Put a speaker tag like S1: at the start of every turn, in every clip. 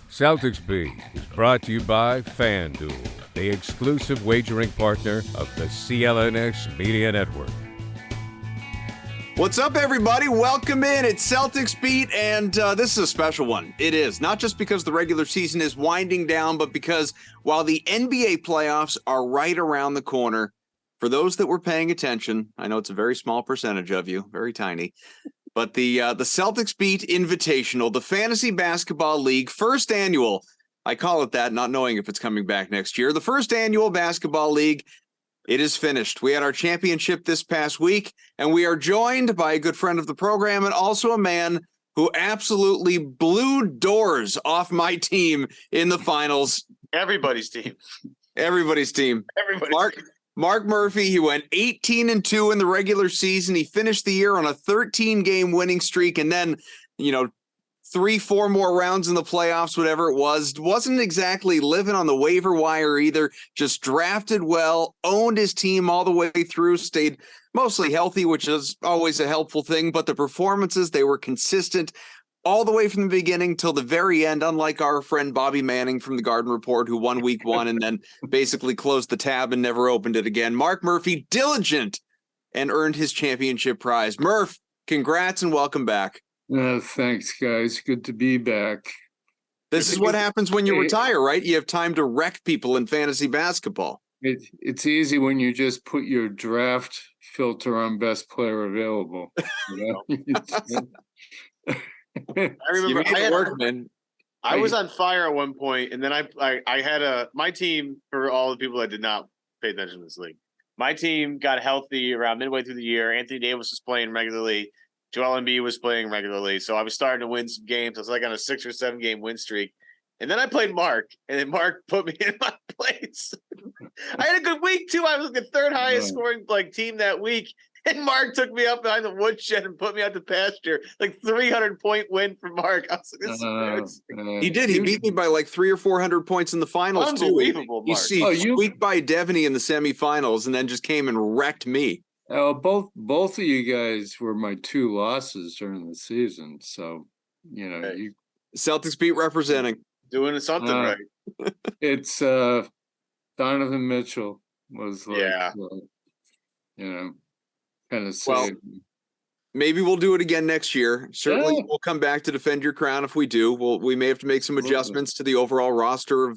S1: Celtics Beat is brought to you by FanDuel, the exclusive wagering partner of the CLNS Media Network.
S2: What's up, everybody? Welcome in. It's Celtics Beat, and this is a special one. It is, not just because the regular season is winding down, but because while the NBA playoffs are right around the corner, for those that were paying attention, I know it's a very small percentage of you, very tiny, but the Celtics Beat Invitational, the Fantasy Basketball League, first annual, I call it that, not knowing if it's coming back next year, the first annual basketball league, it is finished. We had our championship this past week, and we are joined by a good friend of the program and also a man who absolutely blew doors off my team in the finals.
S3: Everybody's team.
S2: Everybody's team. Mark Murphy, he went 18-2 in the regular season. He finished the year on a 13-game winning streak, and then, 3-4 more rounds in the playoffs, whatever it was. Wasn't exactly living on the waiver wire either. Just drafted well, owned his team all the way through, stayed mostly healthy, which is always a helpful thing. But the performances, they were consistent all the way from the beginning till the very end, unlike our friend Bobby Manning from the Garden Report, who won week one and then basically closed the tab and never opened it again. Mark Murphy, diligent, and earned his championship prize. Murph, congrats and welcome back.
S4: Thanks, guys. Good to be back.
S2: This is what happens when you retire, right? You have time to wreck people in fantasy basketball.
S4: It's easy when you just put your draft filter on best player available.
S3: I remember I
S4: was
S3: on fire at one point, and then I had my team, for all the people that did not pay attention to this league. My team got healthy around midway through the year. Anthony Davis was playing regularly. Joel Embiid was playing regularly. So I was starting to win some games. I was like on a 6 or 7 game win streak. And then I played Mark, and then Mark put me in my place. I had a good week too. I was the third highest scoring team that week. And Mark took me up behind the woodshed and put me out to pasture. 300-point win for Mark. I was like, this
S2: he did. He beat me by 300 or 400 points in the finals.
S3: Unbelievable,
S2: too.
S3: Mark.
S2: You squeaked by Devaney in the semifinals and then just came and wrecked me.
S4: Both of you guys were my 2 losses during the season. So, you
S2: Celtics Beat representing.
S3: Doing something right.
S4: It's Donovan Mitchell was kind of saved me.
S2: Maybe we'll do it again next year. Certainly, we'll come back to defend your crown if we do. We may have to make some adjustments to the overall roster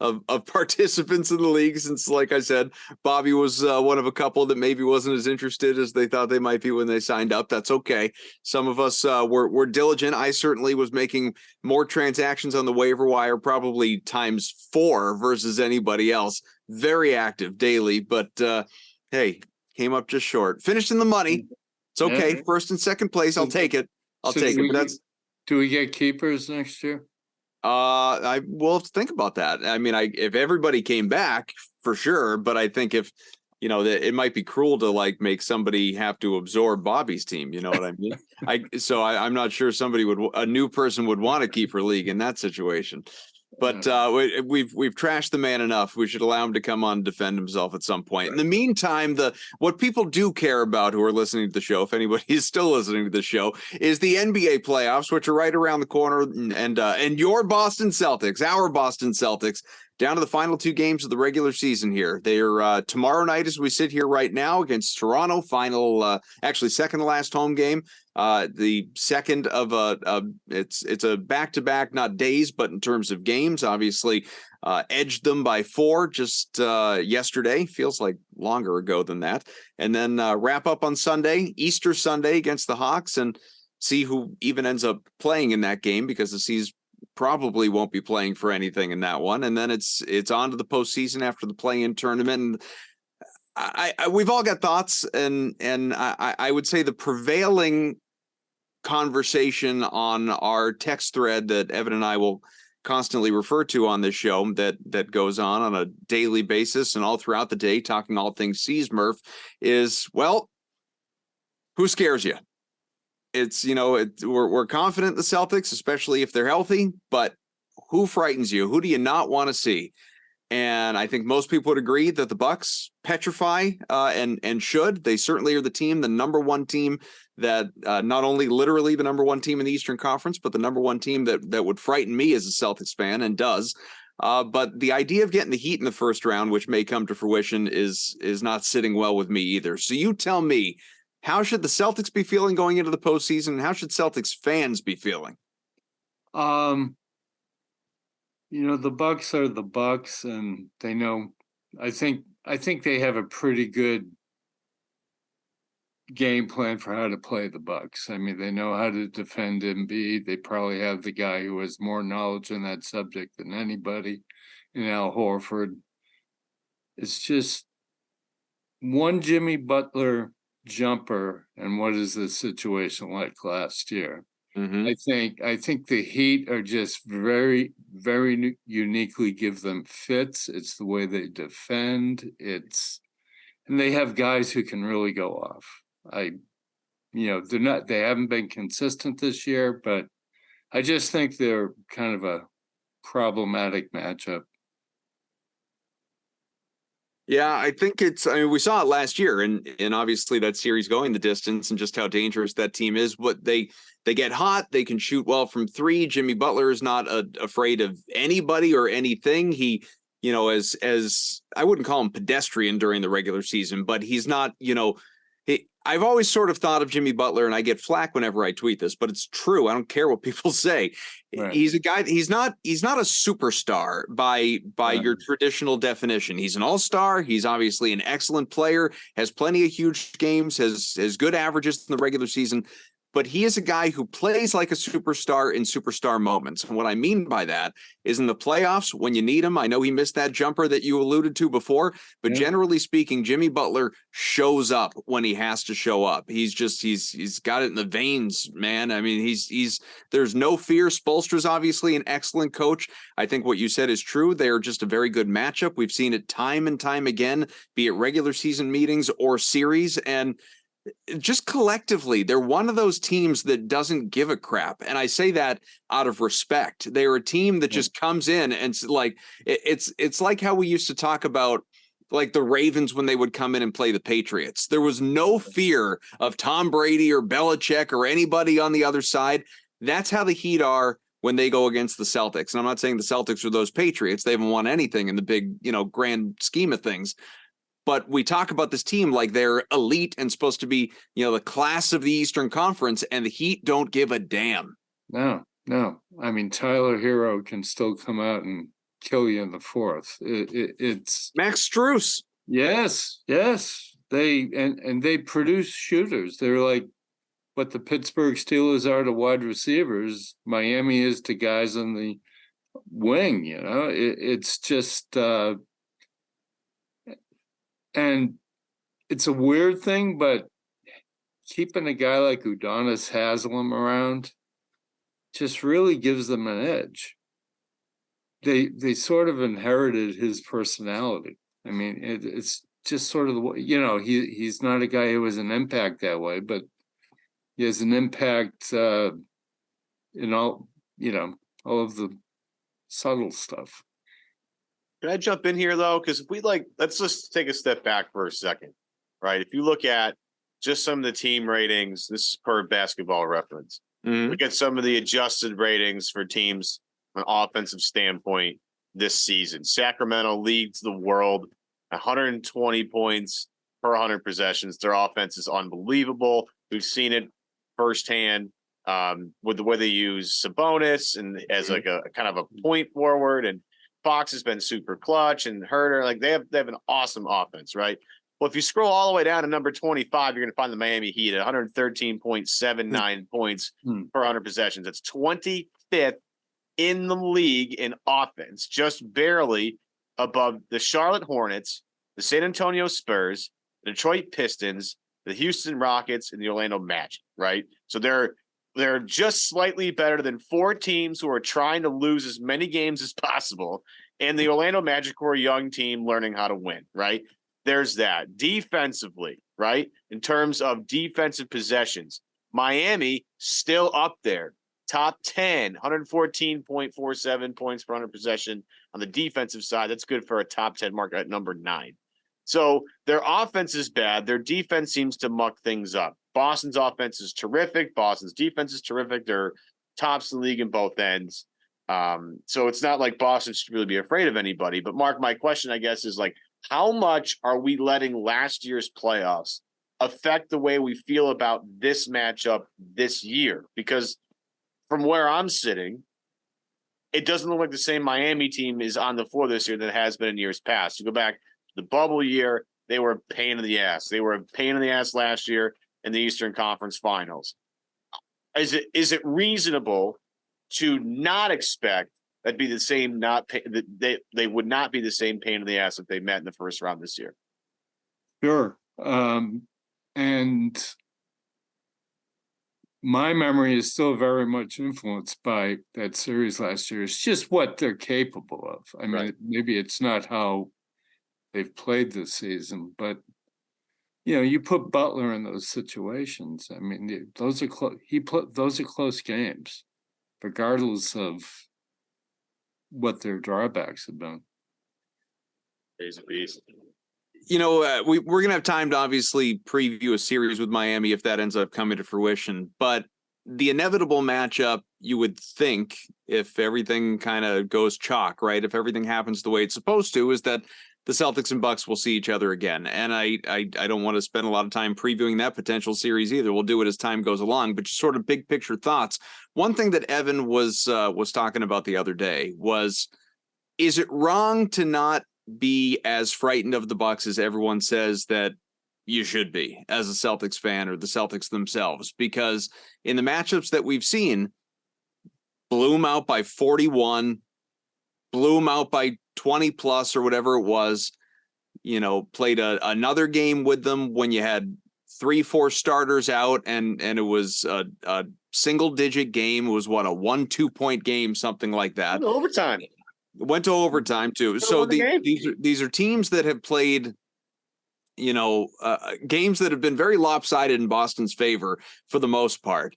S2: of participants in the league, since, like I said, Bobby was one of a couple that maybe wasn't as interested as they thought they might be when they signed up. That's okay. Some of us were diligent. I certainly was making more transactions on the waiver wire, probably times 4 versus anybody else. Very active daily, but hey, came up just short. Finished in the money. It's okay. First and second place. I'll take it.
S4: Do we get keepers next year?
S2: I will have to think about that. I mean, if everybody came back for sure, but I think if it might be cruel to make somebody have to absorb Bobby's team. You know what I mean? I'm not sure a new person would want to keep her league in that situation. But we've trashed the man enough. We should allow him to come on and defend himself at some point. In the meantime, what people do care about who are listening to the show, if anybody is still listening to the show, is the NBA playoffs, which are right around the corner, and your Boston Celtics, our Boston Celtics, down to the final 2 games of the regular season here. They are tomorrow night as we sit here right now against Toronto, second to last home game. The second of it's a back-to-back, not days, but in terms of games, obviously edged them by 4 just yesterday. Feels like longer ago than that. And then wrap up on Sunday, Easter Sunday against the Hawks, and see who even ends up playing in that game, because the C's probably won't be playing for anything in that one. And then it's on to the postseason after the play-in tournament. And we've all got thoughts, and I would say the prevailing conversation on our text thread that Evan and I will constantly refer to on this show, that goes on a daily basis and all throughout the day, talking all things C's, Murph, is, well, who scares you? It's, we're confident in the Celtics, especially if they're healthy, but who frightens you? Who do you not want to see? And I think most people would agree that the Bucks petrify and should. They certainly are the number one team that not only literally the number one team in the Eastern Conference, but the number one team that would frighten me as a Celtics fan and does. But the idea of getting the Heat in the first round, which may come to fruition, is not sitting well with me either. So you tell me, how should the Celtics be feeling going into the postseason? How should Celtics fans be feeling?
S4: The Bucks are the Bucks, and they know. I think they have a pretty good game plan for how to play the Bucks. I mean, they know how to defend Embiid. They probably have the guy who has more knowledge on that subject than anybody, in Al Horford. It's just one Jimmy Butler jumper, and what is the situation like last year?
S2: Mm-hmm.
S4: I think the Heat are just very, very uniquely give them fits. It's the way they defend. And they have guys who can really go off. They haven't been consistent this year, but I just think they're kind of a problematic matchup.
S2: Yeah, I think we saw it last year, and obviously that series going the distance and just how dangerous that team is. What they get hot, they can shoot well from three. Jimmy Butler is not afraid of anybody or anything. He, as I wouldn't call him pedestrian during the regular season, but he's not, I've always sort of thought of Jimmy Butler, and I get flack whenever I tweet this, but it's true. I don't care what people say. Right. He's a guy. He's not a superstar by your traditional definition. He's an all-star. He's obviously an excellent player. Has plenty of huge games. Has good averages in the regular season. But he is a guy who plays like a superstar in superstar moments. And what I mean by that is in the playoffs, when you need him, I know he missed that jumper that you alluded to before, but generally speaking, Jimmy Butler shows up when he has to show up. He's got it in the veins, man. I mean, there's no fear. Spoelstra's obviously an excellent coach. I think what you said is true. They are just a very good matchup. We've seen it time and time again, be it regular season meetings or series. And just collectively, they're one of those teams that doesn't give a crap. And I say that out of respect. They're a team that just comes in and it's like how we used to talk about like the Ravens when they would come in and play the Patriots. There was no fear of Tom Brady or Belichick or anybody on the other side. That's how the Heat are when they go against the Celtics. And I'm not saying the Celtics are those Patriots. They haven't won anything in the big, grand scheme of things. But we talk about this team like they're elite and supposed to be, the class of the Eastern Conference, and the Heat don't give a damn.
S4: No. I mean, Tyler Hero can still come out and kill you in the fourth. It's
S2: Max Strus.
S4: Yes. They produce shooters. They're like what the Pittsburgh Steelers are to wide receivers. Miami is to guys on the wing. It's just. And it's a weird thing, but keeping a guy like Udonis Haslem around just really gives them an edge. They sort of inherited his personality. I mean, it's just sort of the way, he's not a guy who has an impact that way, but he has an impact in all of the subtle stuff.
S3: Can I jump in here, though? Because if let's just take a step back for a second, right? If you look at just some of the team ratings, this is per Basketball Reference. Mm-hmm. Look at some of the adjusted ratings for teams on an offensive standpoint this season. Sacramento leads the world, 120 points per 100 possessions. Their offense is unbelievable. We've seen it firsthand with the way they use Sabonis and as like a kind of a point forward, and Fox has been super clutch, and Herter, like they have an awesome offense, right? Well, if you scroll all the way down to number 25, you're going to find the Miami Heat at 113.79 points per 100 possessions. That's 25th in the league in offense, just barely above the Charlotte Hornets, the San Antonio Spurs, the Detroit Pistons, the Houston Rockets, and the Orlando Magic, right? So they're just slightly better than four teams who are trying to lose as many games as possible. And the Orlando Magic were a young team learning how to win, right? There's that. Defensively, right? In terms of defensive possessions, Miami still up there. top 10, 114.47 points per 100 possession on the defensive side. That's good for a top 10 mark at number 9. So their offense is bad. Their defense seems to muck things up. Boston's offense is terrific. Boston's defense is terrific. They're tops in the league in both ends. So it's not like Boston should really be afraid of anybody. But Mark, my question, I guess, is like, how much are we letting last year's playoffs affect the way we feel about this matchup this year? Because from where I'm sitting, it doesn't look like the same Miami team is on the floor this year that it has been in years past. You go back to the bubble year, they were a pain in the ass. They were a pain in the ass last year in the Eastern Conference Finals. Is it reasonable to not expect that'd be the same? They would not be the same pain in the ass if they met in the first round this year.
S4: Sure. And my memory is still very much influenced by that series last year. It's just what they're capable of. I mean,
S3: Right.
S4: Maybe it's not how they've played this season, but you put Butler in those situations. I mean, those are those are close games, regardless of what their drawbacks have been.
S3: He's a beast.
S2: We're going to have time to obviously preview a series with Miami if that ends up coming to fruition. But the inevitable matchup, you would think, if everything kind of goes chalk, right? If everything happens the way it's supposed to, is that the Celtics and Bucks will see each other again. And I don't want to spend a lot of time previewing that potential series either. We'll do it as time goes along. But just sort of big picture thoughts. One thing that Evan was talking about the other day was, is it wrong to not be as frightened of the Bucks as everyone says that you should be as a Celtics fan or the Celtics themselves? Because in the matchups that we've seen, blew them out by 41, blew them out by 20 plus or whatever it was, played another game with them when you had 3-4 starters out and it was a single digit game. It was a 1-2 point game, something like that.
S3: Overtime.
S2: Went to overtime too. So these are teams that have played, games that have been very lopsided in Boston's favor for the most part.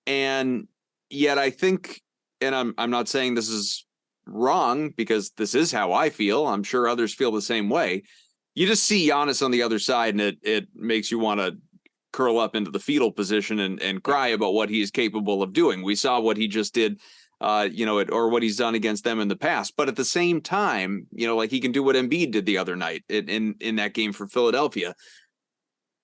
S2: And yet I think, and I'm not saying this is wrong because this is how I feel. I'm sure others feel the same way. You just see Giannis on the other side and it makes you want to curl up into the fetal position and cry about what he is capable of doing. We saw what he just did, or what he's done against them in the past. But at the same time, like he can do what Embiid did the other night in that game for Philadelphia.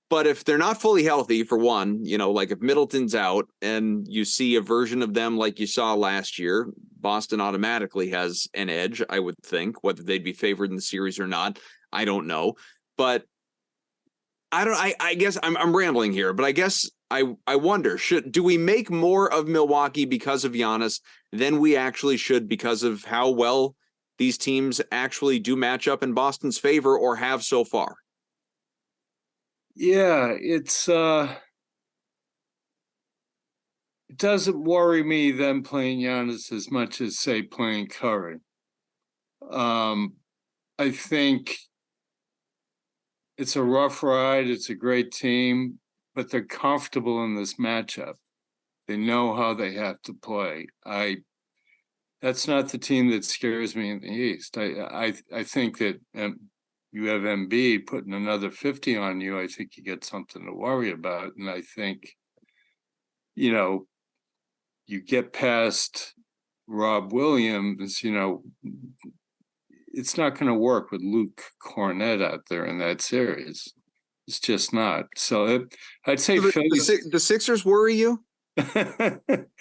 S2: But if they're not fully healthy, for one, like if Middleton's out and you see a version of them like you saw last year, Boston automatically has an edge, I would think. Whether they'd be favored in the series or not, I don't know. But I guess I'm rambling here, but I guess I wonder, do we make more of Milwaukee because of Giannis than we actually should because of how well these teams actually do match up in Boston's favor or have so far?
S4: Yeah, it doesn't worry me them playing Giannis as much as, say, playing Curry. I think it's a rough ride. It's a great team, but they're comfortable in this matchup. They know how they have to play. That's not the team that scares me in the East. I think that you have Embiid putting another 50 on you. I think you get something to worry about. And I think, you get past Rob Williams, it's not going to work with Luke Cornett out there in that series. It's just not. So I'd say
S2: the Sixers worry you?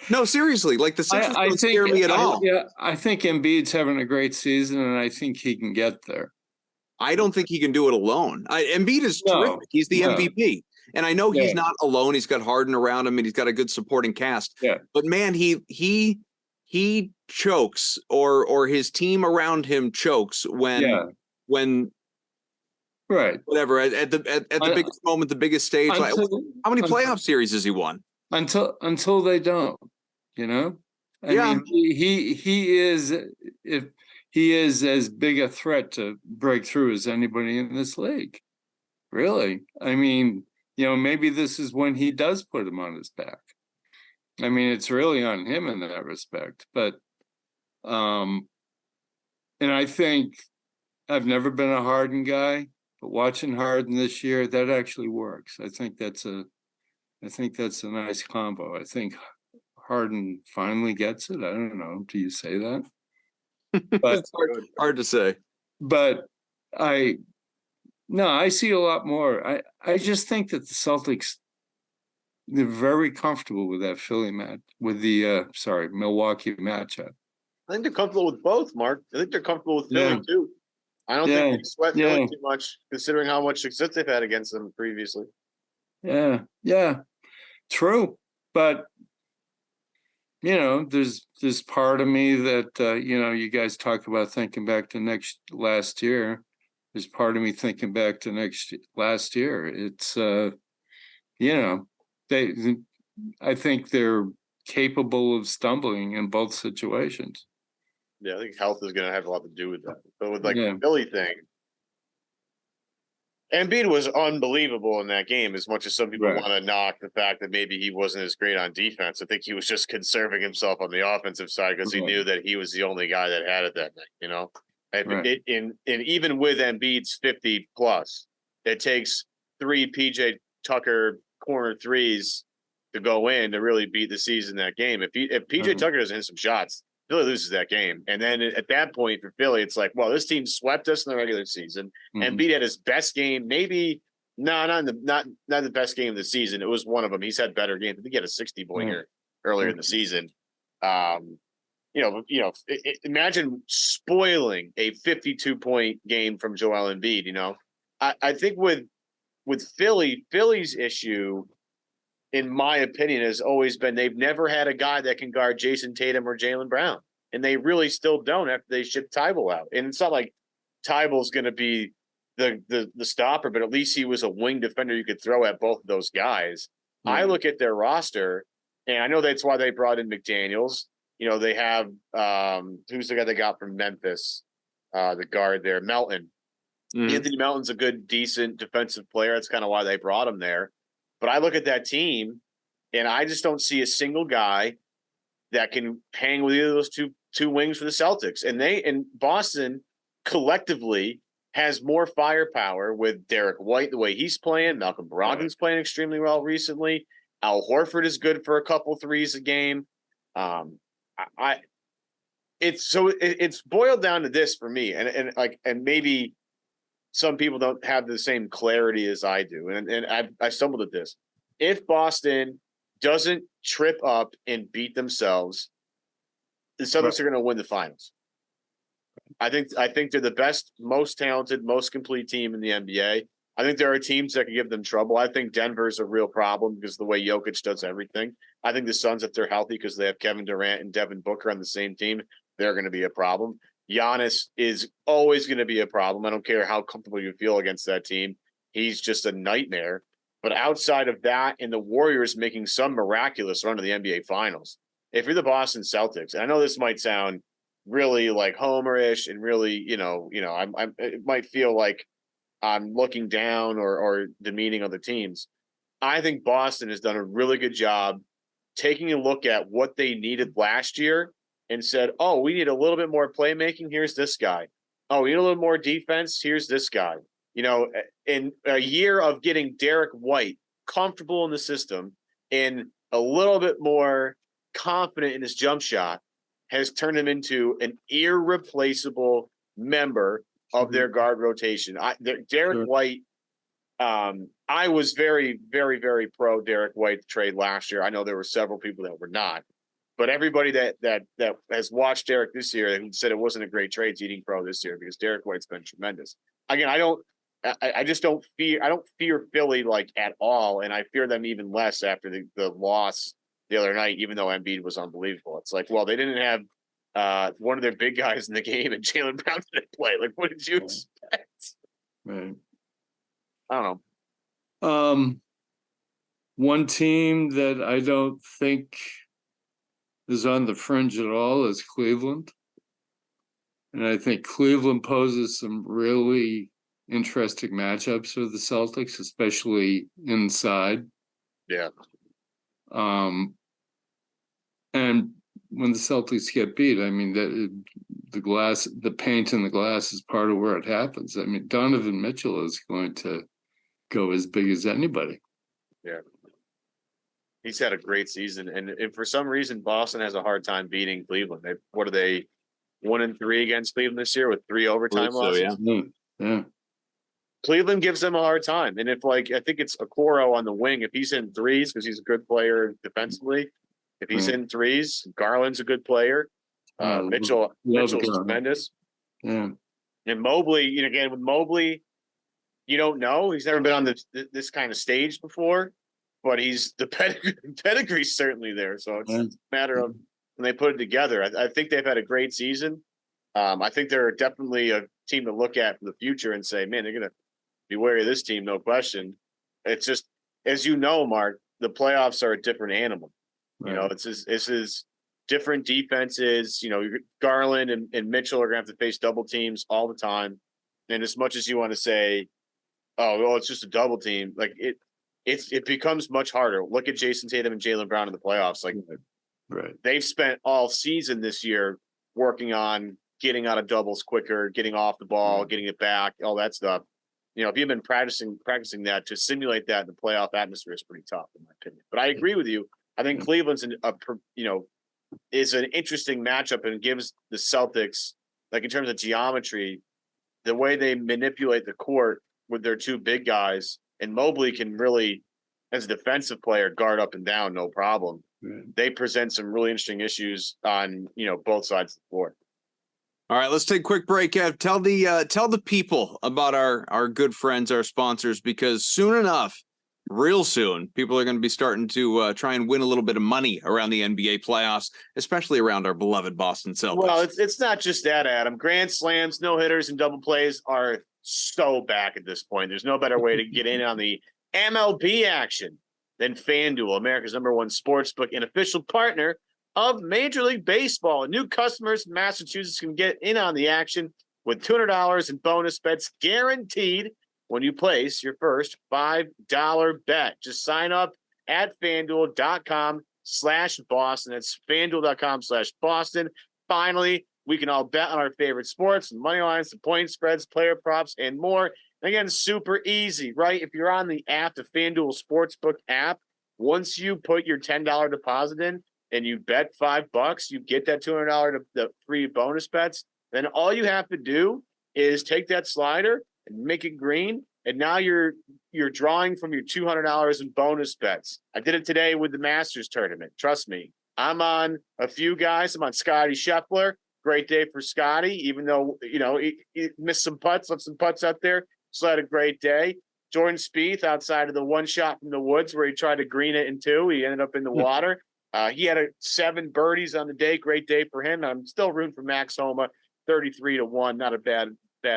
S2: No, seriously, like the Sixers don't scare me at all.
S4: Yeah, I think Embiid's having a great season, and I think he can get there.
S2: I don't think he can do it alone. Embiid is terrific. He's the MVP. And I know he's not alone. He's got Harden around him and he's got a good supporting cast.
S4: Yeah.
S2: But man, he chokes or his team around him chokes when
S4: right.
S2: Whatever at the biggest moment, the biggest stage. How many playoff series has he won?
S4: Until they don't, I mean, he is as big a threat to break through as anybody in this league. Really. I mean, maybe this is when he does put him on his back. I mean, it's really on him in that respect. But and I think I've never been a Harden guy, but watching Harden this year, that actually works. I think that's a nice combo. I think Harden finally gets it. I don't know. Do you say that? But
S2: It's hard to say.
S4: but I see a lot more. I just think that the Celtics, they're very comfortable with that Philly match, with the Milwaukee matchup.
S3: I think they're comfortable with both, Mark. I think they're comfortable with Philly too. I don't think they sweat Philly too much, considering how much success they've had against them previously.
S4: Yeah, true. But there's part of me that you guys talk about thinking back to last year. There's part of me thinking back to last year. It's I think they're capable of stumbling in both situations.
S3: Yeah, I think health is going to have a lot to do with that. But with the Philly thing, Embiid was unbelievable in that game. As much as some people want to knock the fact that maybe he wasn't as great on defense, I think he was just conserving himself on the offensive side because he knew that he was the only guy that had it that night. And even with Embiid's 50 plus, it takes 3 PJ Tucker corner threes to go in to really beat the season that game. If PJ Tucker doesn't hit some shots, Philly loses that game. And then at that point for Philly, it's like, well, this team swept us in the regular season. Embiid had his best game, maybe not the best game of the season. It was one of them. He's had better games. I think he had a 60-pointer earlier in the season. Imagine spoiling a 52-point game from Joel Embiid. I think with Philly's issue, in my opinion, has always been they've never had a guy that can guard Jason Tatum or Jaylen Brown. And they really still don't after they ship Tybal out. And it's not like Tybal's going to be the stopper, but at least he was a wing defender you could throw at both of those guys. I look at their roster, and I know that's why they brought in McDaniels. They have who's the guy they got from Memphis, the guard there, Melton. Anthony Melton's a good, decent defensive player. That's kind of why they brought him there. But I look at that team, and I just don't see a single guy that can hang with either of those two wings for the Celtics. And Boston collectively has more firepower with Derek White, the way he's playing. Malcolm Brogdon's playing extremely well recently. Al Horford is good for a couple threes a game. It's boiled down to this for me, and maybe some people don't have the same clarity as I do. And I stumbled at this. If Boston doesn't trip up and beat themselves, the Celtics are going to win the finals. I think they're the best, most talented, most complete team in the NBA. I think there are teams that can give them trouble. I think Denver's a real problem because of the way Jokic does everything. I think the Suns, if they're healthy because they have Kevin Durant and Devin Booker on the same team, they're going to be a problem. Giannis is always going to be a problem. I don't care how comfortable you feel against that team. He's just a nightmare. But outside of that, and the Warriors making some miraculous run to the NBA Finals, if you're the Boston Celtics, and I know this might sound really like homerish and really, it might feel like I'm looking down or demeaning other teams. I think Boston has done a really good job taking a look at what they needed last year and said, oh, we need a little bit more playmaking. Here's this guy. Oh, we need a little more defense. Here's this guy. In a year of getting Derek White comfortable in the system and a little bit more confident in his jump shot has turned him into an irreplaceable member of their guard rotation. Derek White, I was very, very, very pro Derek White trade last year. I know there were several people that were not. But everybody that has watched Derek this year and said it wasn't a great trade is eating pro this year because Derek White's been tremendous. Again, I don't fear Philly like at all, and I fear them even less after the loss the other night, even though Embiid was unbelievable. It's like, well, they didn't have one of their big guys in the game, and Jaylen Brown didn't play. Like, what did you expect?
S4: Right.
S3: I don't know.
S4: One team that I don't think is on the fringe at all is Cleveland. And I think Cleveland poses some really interesting matchups for the Celtics, especially inside.
S3: Yeah.
S4: And when the Celtics get beat, I mean, the paint in the glass is part of where it happens. I mean, Donovan Mitchell is going to go as big as anybody.
S3: Yeah. He's had a great season. And for some reason, Boston has a hard time beating Cleveland. What are they, 1-3 against Cleveland this year with 3 overtime losses?
S4: Yeah.
S3: Cleveland gives them a hard time. And if, like, I think it's Okoro on the wing, if he's in threes, because he's a good player defensively, if he's in threes, Garland's a good player. Mitchell's tremendous.
S4: Yeah.
S3: And Mobley, again, with Mobley, you don't know. He's never been on this kind of stage before, but he's the pedigree's certainly there. So it's a matter of when they put it together. I think they've had a great season. I think they're definitely a team to look at for the future and say, man, they're going to be wary of this team, no question. It's just, as you know, Mark, the playoffs are a different animal.
S4: Right.
S3: It's different defenses. Garland and Mitchell are going to have to face double teams all the time. And as much as you want to say, oh, well, it's just a double team, like it becomes much harder. Look at Jason Tatum and Jaylen Brown in the playoffs. Like, they've spent all season this year working on getting out of doubles quicker, getting off the ball, getting it back, all that stuff. If you've been practicing that to simulate that in the playoff atmosphere is pretty tough, in my opinion. But I agree with you. I think Cleveland's is an interesting matchup and gives the Celtics, like in terms of geometry, the way they manipulate the court with their 2 big guys, and Mobley can really, as a defensive player, guard up and down, no problem. They present some really interesting issues on, both sides of the floor.
S2: All right, let's take a quick break. Tell the people about our good friends, our sponsors, because soon enough, real soon, people are going to be starting to try and win a little bit of money around the NBA playoffs, especially around our beloved Boston Celtics.
S3: Well, it's not just that, Adam. Grand slams, no hitters, and double plays are so back at this point. There's no better way to get in on the MLB action than FanDuel, America's #1 sportsbook and official partner of Major League Baseball. New customers in Massachusetts can get in on the action with $200 in bonus bets guaranteed when you place your first $5 bet. Just sign up at FanDuel.com/Boston. That's FanDuel.com/Boston. Finally, we can all bet on our favorite sports, and money lines, the point spreads, player props, and more. And again, super easy, right? If you're on the app, the FanDuel Sportsbook app, once you put your $10 deposit in and you bet $5, you get that $200 the free bonus bets. Then all you have to do is take that slider and make it green, and now you're drawing from your $200 in bonus bets. I did it today with the Masters tournament. Trust me, I'm on a few guys. I'm on Scotty Scheffler. Great day for Scotty, even though he missed some putts, left some putts out there. Still had a great day. Jordan Spieth outside of the one shot from the woods where he tried to green it in 2. He ended up in the water. He had 7 birdies on the day. Great day for him. I'm still rooting for Max Homa, 33-1. Not a bad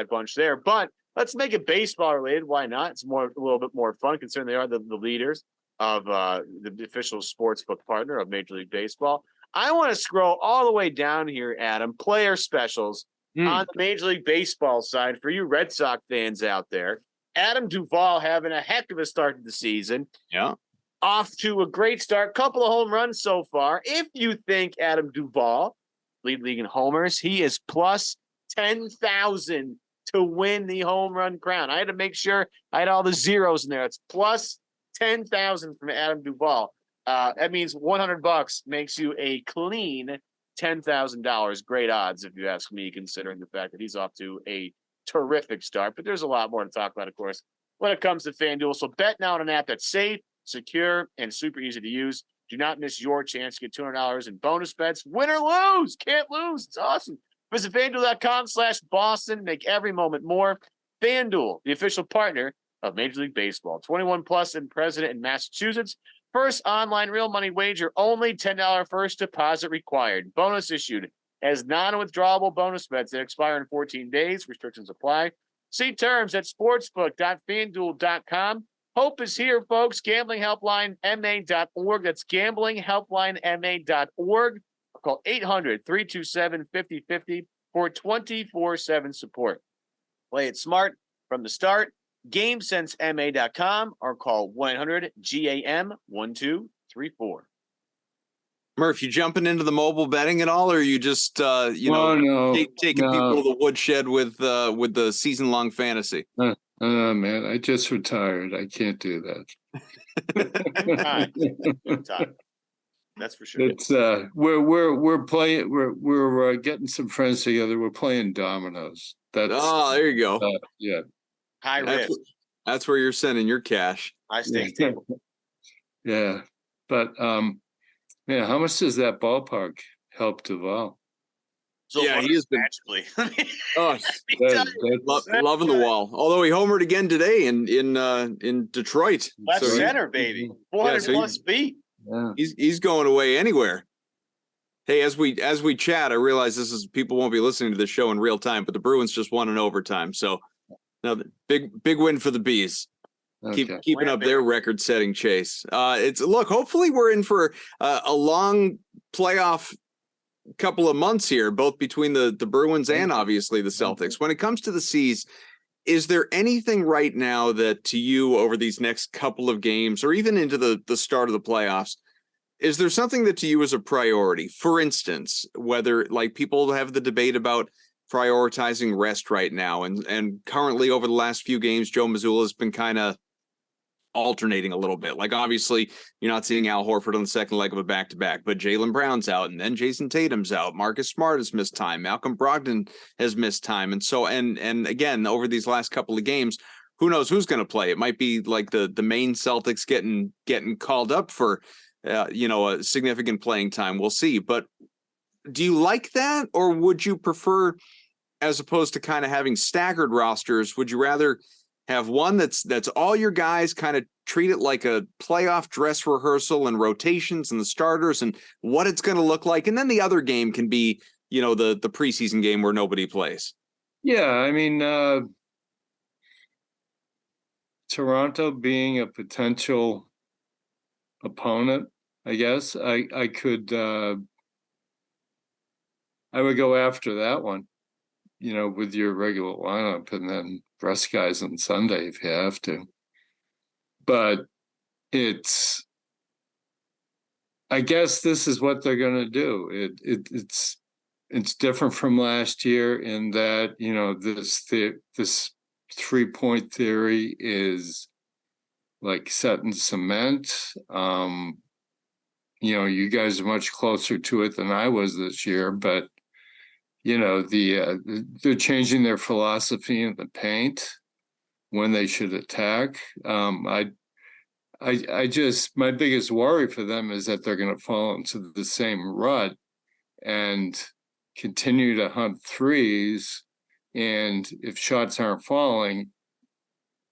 S3: bunch there. But let's make it baseball related. Why not? It's a little bit more fun considering they are the leaders of the official sportsbook partner of Major League Baseball. I want to scroll all the way down here, Adam. Player specials on the Major League Baseball side for you Red Sox fans out there. Adam Duvall having a heck of a start to the season.
S2: Yeah.
S3: Off to a great start. Couple of home runs so far. If you think Adam Duvall, lead league in homers, he is plus 10,000 to win the home run crown. I had to make sure I had all the zeros in there. It's plus 10,000 from Adam Duvall. That means $100 makes you a clean $10,000. Great odds, if you ask me, considering the fact that he's off to a terrific start. But there's a lot more to talk about, of course, when it comes to FanDuel. So bet now on an app that's safe, secure, and super easy to use. Do not miss your chance to get $200 in bonus bets. Win or lose. Can't lose. It's awesome. Visit FanDuel.com/Boston. Make every moment more. FanDuel, the official partner of Major League Baseball. 21 plus and present in Massachusetts. First online real money wager only. $10 first deposit required. Bonus issued as non-withdrawable bonus bets that expire in 14 days. Restrictions apply. See terms at sportsbook.fanduel.com. Hope is here, folks. GamblingHelplineMA.org. That's GamblingHelplineMA.org. Call 800-327-5050 for 24/7 support. Play it smart from the start. GameSenseMA.com or call 1-800-GAM-1234.
S2: Murph, you jumping into the mobile betting at all, or are you just taking
S4: no.
S2: people to the woodshed with the season long fantasy?
S4: Man, I just retired. I can't do
S3: Time.
S4: that.
S3: Time. That's for sure.
S4: It's we're playing. We're getting some friends together. We're playing dominoes. That's
S2: there you go.
S4: Yeah.
S3: High
S2: That's
S3: risk.
S2: That's where you're sending your cash.
S3: High stakes table.
S4: Yeah, but yeah, how much does that ballpark help Duval?
S3: So
S2: Yeah,
S3: far,
S2: he has been
S3: magically.
S2: oh, loving the wall. Although he homered again today in Detroit.
S3: Left
S2: So
S3: center, baby. 400 plus feet.
S4: Yeah.
S2: he's going away anywhere. Hey, as we chat, I realize people won't be listening to this show in real time, but the Bruins just won in overtime. So now big win for the Bees.
S4: Okay.
S2: Keeping up their record-setting chase. Hopefully we're in for a long playoff couple of months here, both between the Bruins and obviously the Celtics. When it comes to the C's, is there anything right now that to you over these next couple of games or even into the start of the playoffs, is there something that to you is a priority? For instance, whether like people have the debate about prioritizing rest right now, and currently over the last few games, Joe Mazzulla has been kind of alternating a little bit. Like obviously you're not seeing Al Horford on the second leg of a back-to-back, but Jaylen Brown's out and then Jason Tatum's out. Marcus Smart has missed time. Malcolm Brogdon has missed time. And so, and again, over these last couple of games, who knows who's going to play? It might be like the main Celtics getting called up for, a significant playing time. We'll see. But do you like that? Or would you prefer, as opposed to kind of having staggered rosters, would you rather have one that's all your guys, kind of treat it like a playoff dress rehearsal and rotations and the starters and what it's going to look like, and then the other game can be, the preseason game where nobody plays?
S4: Yeah, I mean, Toronto being a potential opponent, I guess I would go after that one, with your regular lineup, and then rest guys on Sunday if you have to. But I guess this is what they're going to do. It's different from last year in that, this 3-point theory is like set in cement. You guys are much closer to it than I was this year, but they're changing their philosophy in the paint when they should attack. I just, my biggest worry for them is that they're going to fall into the same rut and continue to hunt threes. And if shots aren't falling,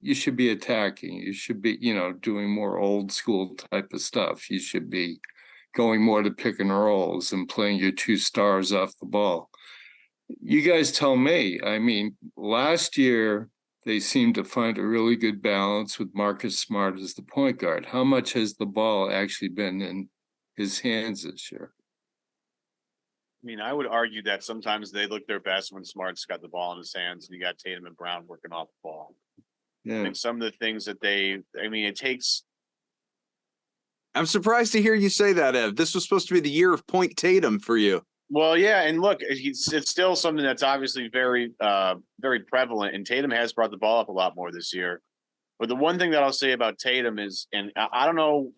S4: you should be attacking. You should be, doing more old school type of stuff. You should be going more to pick and rolls and playing your two stars off the ball. You guys tell me. I mean, last year, they seemed to find a really good balance with Marcus Smart as the point guard. How much has the ball actually been in his hands this year?
S3: I mean, I would argue that sometimes they look their best when Smart's got the ball in his hands and you got Tatum and Brown working off the ball.
S4: Yeah.
S3: I think some of the things that it takes.
S2: I'm surprised to hear you say that, Ev. This was supposed to be the year of point Tatum for you.
S3: Well, yeah, and look, it's still something that's obviously very, very prevalent, and Tatum has brought the ball up a lot more this year. But the one thing that I'll say about Tatum is, and I don't know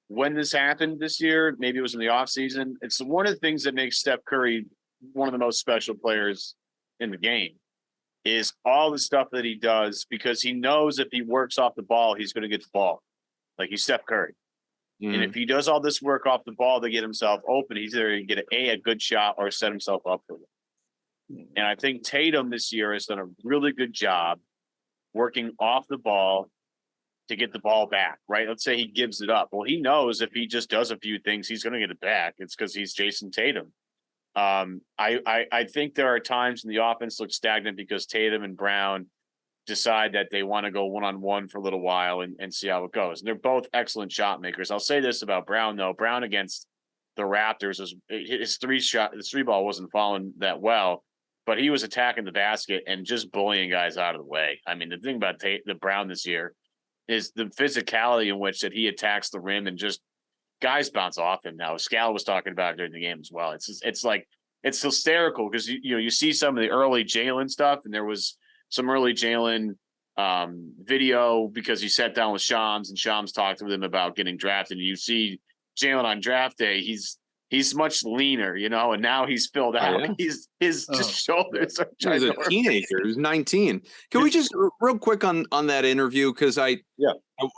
S3: when this happened this year, maybe it was in the offseason, it's one of the things that makes Steph Curry one of the most special players in the game, is all the stuff that he does, because he knows if he works off the ball, he's going to get the ball. Like, he's Steph Curry. And if he does all this work off the ball to get himself open, he's either going to get a good shot or set himself up for it. And I think Tatum this year has done a really good job working off the ball to get the ball back, right? Let's say he gives it up. Well, he knows if he just does a few things, he's going to get it back. It's because he's Jason Tatum. I think there are times when the offense looks stagnant because Tatum and Brown decide that they want to go one-on-one for a little while and see how it goes. And they're both excellent shot makers. I'll say this about Brown, though. Brown against the Raptors, his three ball wasn't falling that well, but he was attacking the basket and just bullying guys out of the way. I mean, the thing about the Brown this year is the physicality in which that he attacks the rim and just guys bounce off him now. Scal was talking about it during the game as well. It's like it's hysterical because you see some of the early Jaylen stuff, and there was some early Jaylen video because he sat down with Shams and Shams talked with him about getting drafted. And you see Jaylen on draft day, he's much leaner, and now he's filled out.
S2: yeah.
S3: His just shoulders are
S2: He was a
S3: ginormous.
S2: teenager. He was 19. Can we just real quick on that interview? Because I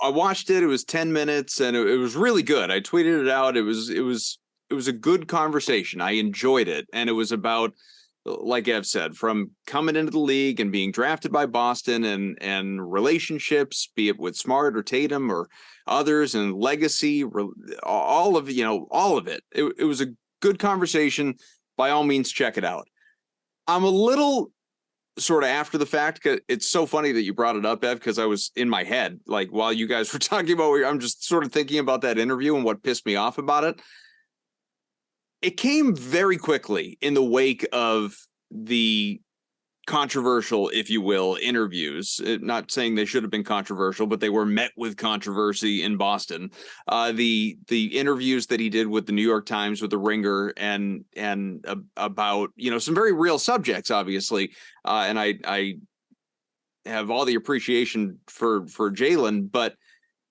S2: watched it. It was 10 minutes and it was really good. I tweeted it out. It was a good conversation. I enjoyed it. And it was about, like Ev said, from coming into the league and being drafted by Boston and relationships, be it with Smart or Tatum or others, and legacy, all of it. It was a good conversation. By all means, check it out. I'm a little sort of after the fact, because it's so funny that you brought it up, Ev, because I was in my head, like while you guys were talking about, I'm just sort of thinking about that interview and what pissed me off about it. It came very quickly in the wake of the controversial, if you will, interviews. Not saying they should have been controversial, but they were met with controversy in Boston. The interviews that he did with the New York Times, with the Ringer, and about some very real subjects, obviously. And I have all the appreciation for Jaylen, but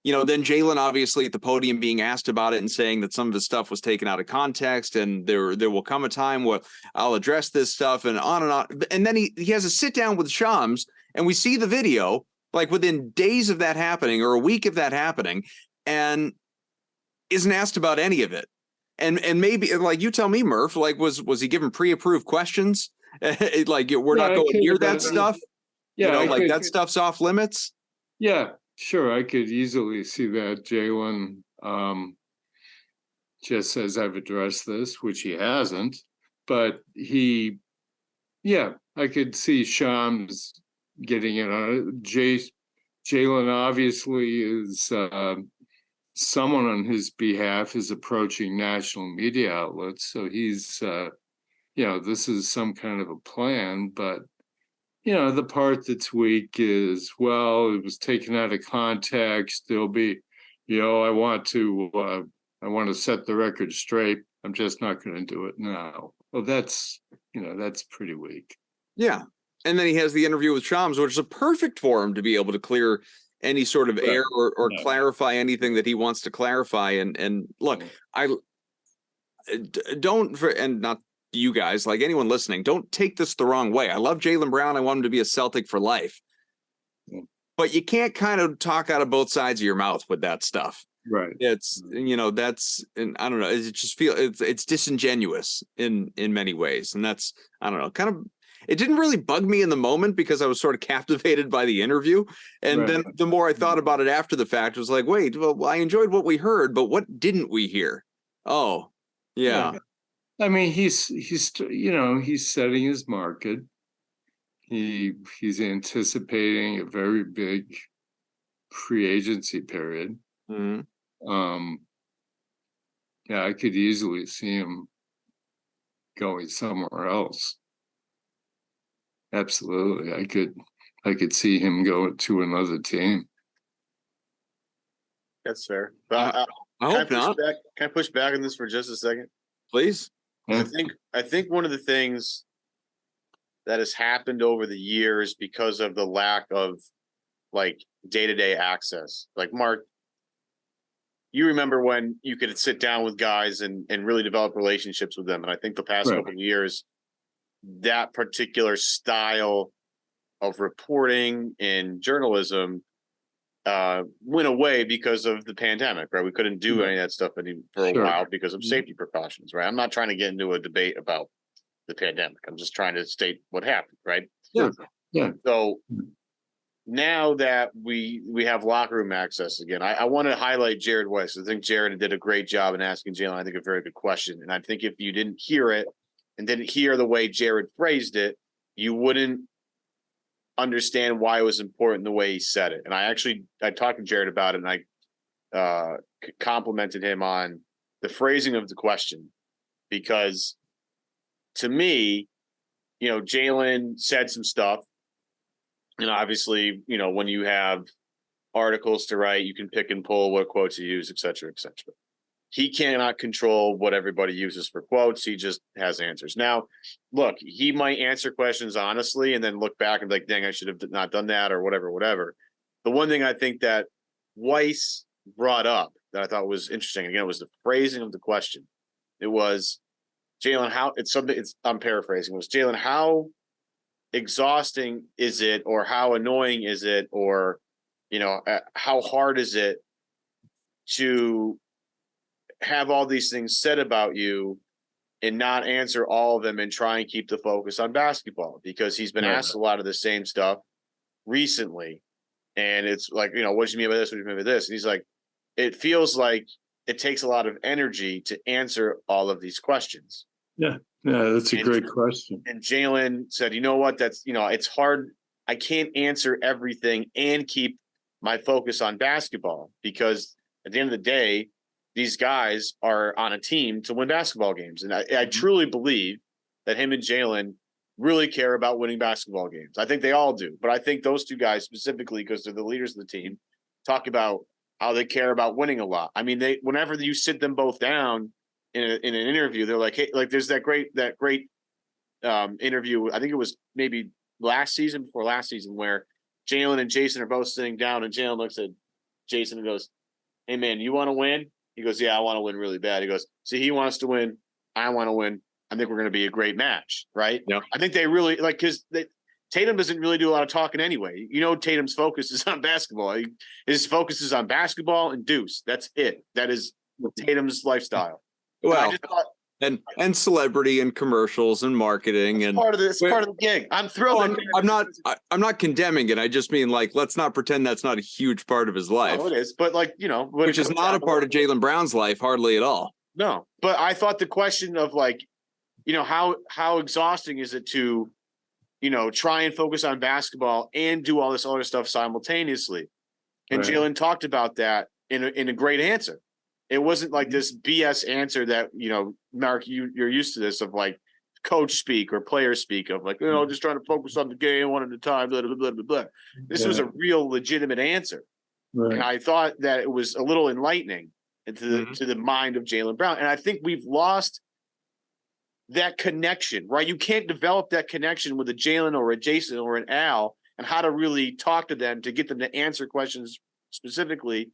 S2: then Jaylen obviously at the podium being asked about it and saying that some of his stuff was taken out of context, and there will come a time where I'll address this stuff, and on and on. And then he has a sit down with Shams, and we see the video like within days of that happening or a week of that happening, and isn't asked about any of it. And maybe, like, you tell me, Murph, like was he given pre-approved questions? Like, we're not going near that stuff.
S4: Yeah,
S2: like that stuff's off limits.
S4: Yeah. Sure, I could easily see that Jaylen just says I've addressed this, which he hasn't, but I could see Shams getting it on it. Jaylen obviously is someone on his behalf is approaching national media outlets, so he's this is some kind of a plan, but the part that's weak is, well, it was taken out of context. There'll be, I want to set the record straight. I'm just not going to do it now. Well, that's pretty weak.
S2: Yeah. And then he has the interview with Shams, which is a perfect forum to be able to clear any sort of air or clarify anything that he wants to clarify. And look, not you guys, like anyone listening, don't take this the wrong way. I love Jaylen Brown. I want him to be a Celtic for life. Yeah. But you can't kind of talk out of both sides of your mouth with that stuff.
S4: Right.
S2: It's, that's, and I don't know, it just it's disingenuous in many ways. And that's, I don't know, kind of, it didn't really bug me in the moment because I was sort of captivated by the interview. And then the more I thought about it after the fact, it was like, wait, well, I enjoyed what we heard, but what didn't we hear? Oh, yeah.
S4: I mean, he's setting his market. He's anticipating a very big free agency period.
S2: Mm-hmm.
S4: I could easily see him going somewhere else. Absolutely, I could see him go to another team.
S3: That's fair. But
S2: I hope not.
S3: Can I push back on this for just a second?
S2: Please.
S3: I think one of the things that has happened over the years because of the lack of like day-to-day access. Like, Mark, you remember when you could sit down with guys and really develop relationships with them. And I think the past couple of years, that particular style of reporting and journalism went away because of the pandemic, right? We couldn't do any of that stuff for a while because of safety precautions, right? I'm not trying to get into a debate about the pandemic. I'm just trying to state what happened, right?
S2: Yeah.
S4: Yeah.
S3: So now that we have locker room access again, I want to highlight Jared Weiss. I think Jared did a great job in asking Jaylen, I think, a very good question. And I think if you didn't hear it and didn't hear the way Jared phrased it, you wouldn't understand why it was important the way he said it. And I talked to Jared about it, and I complimented him on the phrasing of the question, because to me, Jaylen said some stuff, and obviously, when you have articles to write, you can pick and pull what quotes you use, et cetera, et cetera. he cannot control what everybody uses for quotes. He just has answers. Now, look, he might answer questions honestly and then look back and be like, dang, I should have not done that or whatever. The one thing I think that Weiss brought up that I thought was interesting, again, was the phrasing of the question. It was, Jaylen, I'm paraphrasing, it was, Jaylen, how exhausting is it, or how annoying is it, or, how hard is it to have all these things said about you and not answer all of them and try and keep the focus on basketball? Because he's been asked a lot of the same stuff recently. And it's like, what do you mean by this? What do you mean by this? And he's like, it feels like it takes a lot of energy to answer all of these questions.
S4: Yeah, that's a great question.
S3: And Jaylen said, you know what? That's, it's hard. I can't answer everything and keep my focus on basketball, because at the end of the day, these guys are on a team to win basketball games. And I truly believe that him and Jaylen really care about winning basketball games. I think they all do. But I think those two guys specifically, because they're the leaders of the team, talk about how they care about winning a lot. I mean, whenever you sit them both down in an interview, they're like, hey, like there's that great interview. I think it was maybe before last season, where Jaylen and Jason are both sitting down, and Jaylen looks at Jason and goes, hey man, you want to win? He goes, yeah, I want to win really bad. He goes, see, he wants to win. I want to win. I think we're going to be a great match. Right.
S2: Yeah.
S3: I think they really because Tatum doesn't really do a lot of talking anyway. Tatum's focus is on basketball. His focus is on basketball and deuce. That's it. That is Tatum's lifestyle.
S2: Well, and celebrity and commercials and marketing and
S3: part of this. Part of the gig. I'm thrilled.
S2: I'm not condemning it. I just mean, like, let's not pretend that's not a huge part of his life.
S3: No, it is, but
S2: which is not a part of Jaylen Brown's life, hardly at all.
S3: No, but I thought the question of how exhausting is it to, try and focus on basketball and do all this other stuff simultaneously, and right. Jaylen talked about that in a great answer. It wasn't like this BS answer that, Mark, you're used to this, of like coach speak or player speak of like, just trying to focus on the game one at a time, blah, blah, blah, blah, blah. This was a real legitimate answer. Right. And I thought that it was a little enlightening to the mind of Jaylen Brown. And I think we've lost that connection, right? You can't develop that connection with a Jaylen or a Jason or an Al, and how to really talk to them to get them to answer questions specifically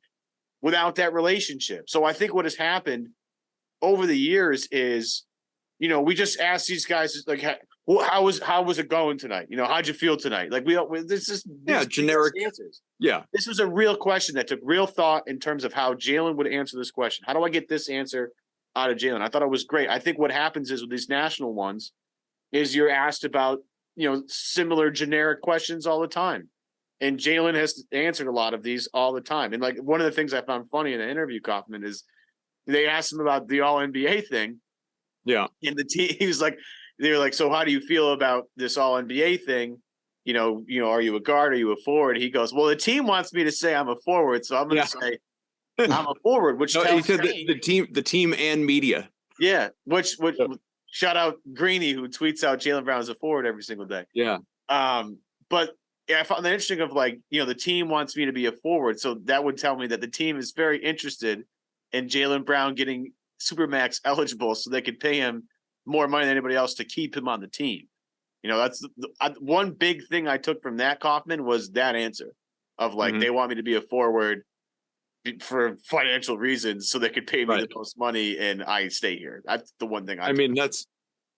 S3: without that relationship. So I think what has happened over the years is, we just ask these guys like, how was it going tonight? How'd you feel tonight? Like this is
S2: generic
S3: answers.
S2: Yeah.
S3: This was a real question that took real thought in terms of how Jaylen would answer this question. How do I get this answer out of Jaylen? I thought it was great. I think what happens is with these national ones is you're asked about, similar generic questions all the time. And Jaylen has answered a lot of these all the time. And like one of the things I found funny in the interview, Kaufman, is they asked him about the All NBA thing.
S2: Yeah.
S3: And the team, he was like, they were like, so how do you feel about this All NBA thing? Are you a guard? Are you a forward? He goes, well, the team wants me to say I'm a forward, so I'm going to say I'm a forward. Which
S2: he said the team and media.
S3: Yeah. Which shout out Greeny, who tweets out Jaylen Brown as a forward every single day.
S2: Yeah.
S3: But yeah, I found that interesting of like, the team wants me to be a forward. So that would tell me that the team is very interested in Jaylen Brown getting Supermax eligible so they could pay him more money than anybody else to keep him on the team. That's one big thing I took from that, Kaufman, was that answer of like, they want me to be a forward for financial reasons so they could pay me the most money and I stay here. That's the one thing I
S2: mean, that's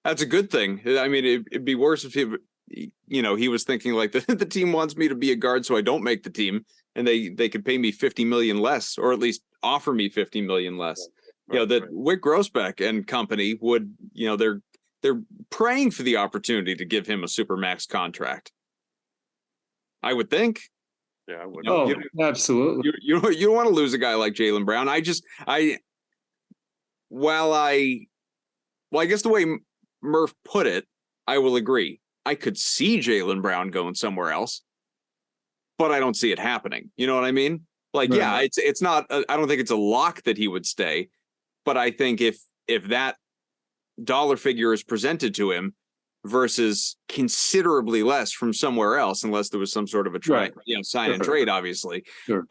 S2: a good thing. I mean, it'd be worse if he was thinking like the team wants me to be a guard so I don't make the team, and they could pay me $50 million less, or at least offer me $50 million less. Wick Grossbeck and company would, they're praying for the opportunity to give him a Supermax contract. I would think.
S3: Yeah, I would.
S4: Absolutely.
S2: You don't want to lose a guy like Jaylen Brown. I guess the way Murph put it, I will agree. I could see Jaylen Brown going somewhere else, but I don't see it happening. You know what I mean? Like, right. It's not. I don't think it's a lock that he would stay, but I think if that dollar figure is presented to him versus considerably less from somewhere else, unless there was some sort of a sign and trade, obviously.
S4: Sure.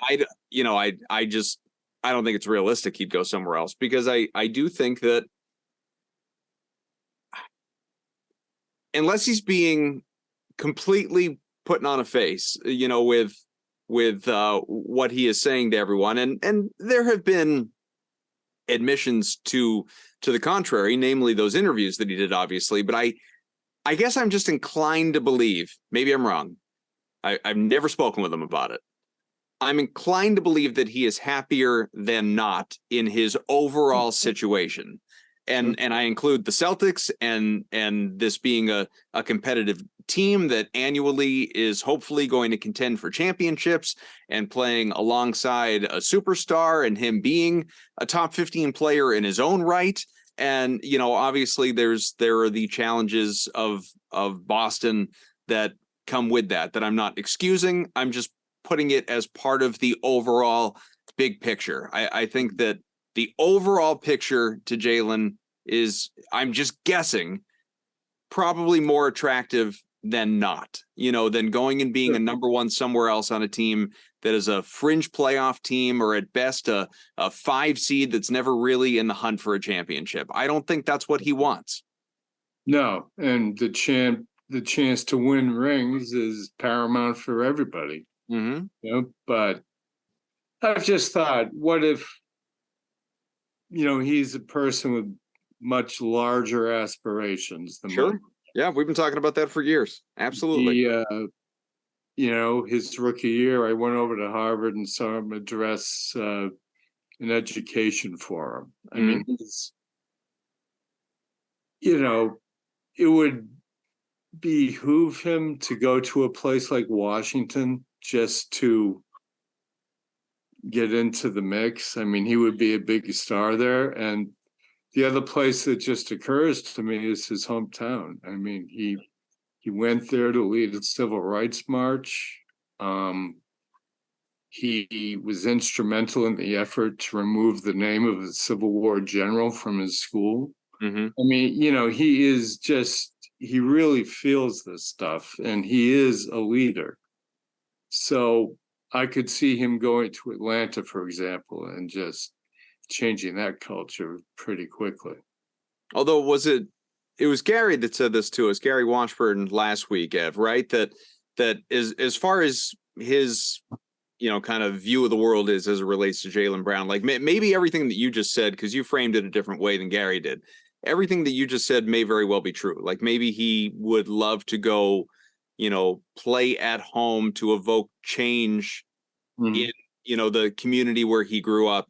S2: I don't think it's realistic he'd go somewhere else, because I do think that unless he's being completely putting on a face, with what he is saying to everyone, and there have been admissions to the contrary, namely those interviews that he did, obviously, but I guess I'm just inclined to believe, maybe I'm wrong, I've never spoken with him about it, I'm inclined to believe that he is happier than not in his overall situation. And I include the Celtics and this being a competitive team that annually is hopefully going to contend for championships, and playing alongside a superstar, and him being a top 15 player in his own right. And, obviously there are the challenges of Boston that come with that I'm not excusing. I'm just putting it as part of the overall big picture. I think that the overall picture to Jaylen is, I'm just guessing, probably more attractive than not, than going and being a number one somewhere else on a team that is a fringe playoff team, or at best a 5 seed that's never really in the hunt for a championship. I don't think that's what he wants.
S4: No, and the chance to win rings is paramount for everybody.
S2: Mm-hmm.
S4: But I've just thought, what if, he's a person with much larger aspirations than
S2: Sure.
S4: mine.
S2: Yeah, we've been talking about that for years. Absolutely.
S4: His rookie year, I went over to Harvard and saw him address an education forum. I mean, it would behoove him to go to a place like Washington just to get into the mix. I mean, he would be a big star there. And the other place that just occurs to me is his hometown. I mean, he went there to lead a civil rights march. He was instrumental in the effort to remove the name of a Civil War general from his school.
S2: Mm-hmm.
S4: I mean, he really feels this stuff, and he is a leader. So I could see him going to Atlanta, for example, and just changing that culture pretty quickly.
S2: Although it was Gary that said this to us, Gary Washburn, last week, Ev, right? That is, as far as his kind of view of the world is as it relates to Jaylen Brown, like maybe everything that you just said, because you framed it a different way than Gary did, everything that you just said may very well be true. Like maybe he would love to go, play at home to evoke change in, the community where he grew up,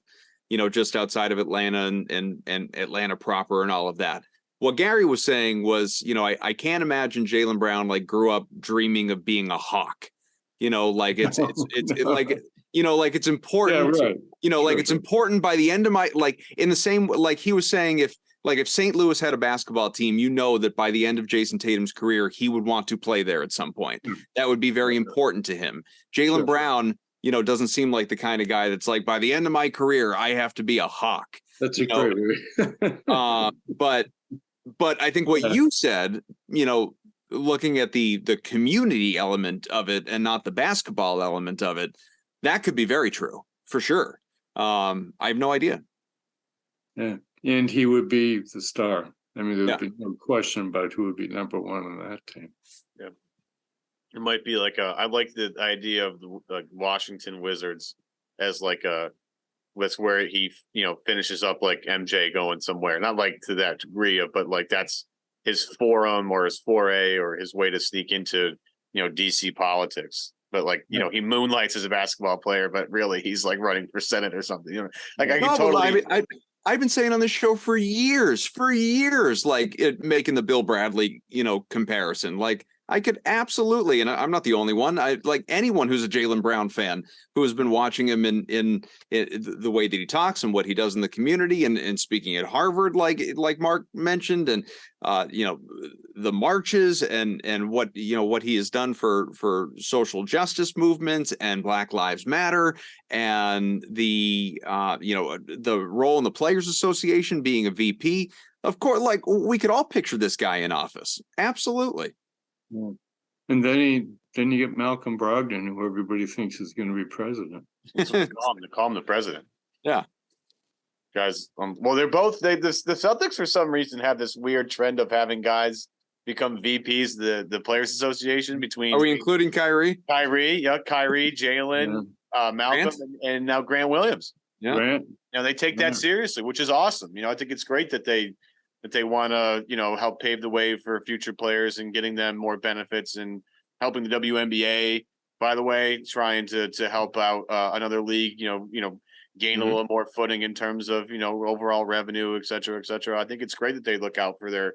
S2: just outside of Atlanta and Atlanta proper and all of that. What Gary was saying was, I can't imagine Jaylen Brown grew up dreaming of being a Hawk. Like it's like, like it's important.
S4: Yeah, right.
S2: Like it's important by the end of my, in the same, like he was saying, if St. Louis had a basketball team, that by the end of Jason Tatum's career, he would want to play there at some point. That would be very important to him. Jaylen Brown, doesn't seem like the kind of guy that's like, by the end of my career, I have to be a Hawk.
S4: That's a great
S2: but I think what you said, looking at the community element of it and not the basketball element of it, that could be very true for sure. I have no idea.
S4: Yeah, and he would be the star. I mean, there would be no question about who would be number one on that team.
S3: Yeah, it might be I like the idea of the Washington Wizards as that's where he finishes up like MJ going somewhere, not to that degree of, but that's his forum or his foray or his way to sneak into DC politics. But he moonlights as a basketball player, but really he's running for Senate or something. I can totally.
S2: I've been saying on this show for years, making the Bill Bradley comparison. I could absolutely, and I'm not the only one. I like anyone who's a Jaylen Brown fan who has been watching him in the way that he talks and what he does in the community and speaking at Harvard, like Mark mentioned, and the marches and what what he has done for social justice movements and Black Lives Matter, and the role in the Players Association, being a VP. Of course, we could all picture this guy in office. Absolutely.
S4: Yeah. And then you get Malcolm Brogdon, who everybody thinks is going to be president.
S3: Call him the president.
S2: Yeah.
S3: Guys, well, they're both the Celtics for some reason have this weird trend of having guys become VPs, the Players Association between
S2: Are we including Kyrie?
S3: Kyrie, Jaylen, Malcolm, and now Grant Williams.
S2: Yeah.
S4: Grant,
S3: They take that seriously, which is awesome. I think it's great that they want to, help pave the way for future players and getting them more benefits and helping the WNBA, by the way, trying to help out another league, gain a little more footing in terms of, overall revenue, et cetera, et cetera. I think it's great that they look out for their